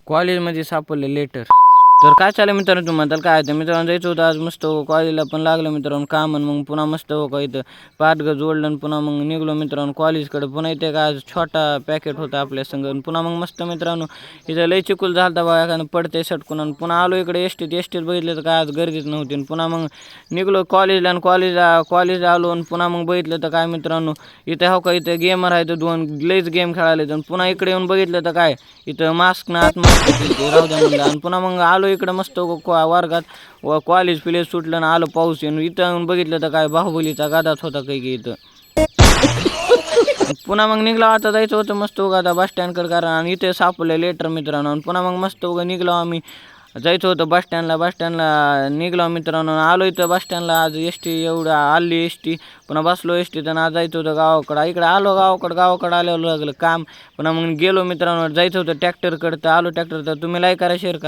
कॉलेजमध्ये सापडले लेटर. तर काय चालेल मित्रांनो, तुम्हाला काय आहे मित्रांनो, जायचं होतं आज मस्त कॉलेजला पण लागलं मित्रांनो काम. आणि मग पुन्हा मस्त का इथं पाठगं जोडलं आणि पुन्हा मग निघलो मित्रांनो कॉलेजकडे. पुन्हा इथे का आज छोटा पॅकेट होता आपल्या संग. पुन्हा मग मस्त मित्रांनो इथं लय चिकूल झालता बघा, एखादं पडते सटकून. आणि पुन्हा आलो इकडे एसटीत बघितलं तर काय आज गर्दीच नव्हती. आणि पुन्हा मग निघलो कॉलेजला. आणि कॉलेजला आलो. आणि पुन्हा मग बघितलं तर काय मित्रांनो, इथं हो का इथं गेमर आहे तर दोन लयच गेम खेळायला. आणि पुन्हा इकडे येऊन बघितलं तर काय इथं मास्क ना आत मास्क राहू द्या म्हणलं. आणि पुन्हा मग आलो इकडं मस्त वर्गात कॉलेज पिलेज सुटलं आणि आलो पाऊस येऊन. इथं येऊन बघितलं तर काय बाहुबलीचा गादाच होता काही की इथं. पुन्हा मग निघलो, आता जायचं होतं मस्त उगा आता बस स्टँडकडे कारण. आणि इथे सापडलं लेटर मित्रांनो. आणि पुन्हा मग मस्त उगा निघलो आम्ही, जायचं होतं बस स्टँडला निघलो मित्रांनो. आलो इथं बस स्टँडला. आज एस टी एवढं आली एस टी. पुन्हा बसलो एस टीत आणि आज जायचं होतं गावाकडं. इकडे आलो गावाकडं आल्यावर लागलं काम. पुन्हा मग गेलो मित्रांनो, जायचं होतं ट्रॅक्टरकडं तर आलो ट्रॅक्टर. तर तुम्ही लाईक करा शेअर करा.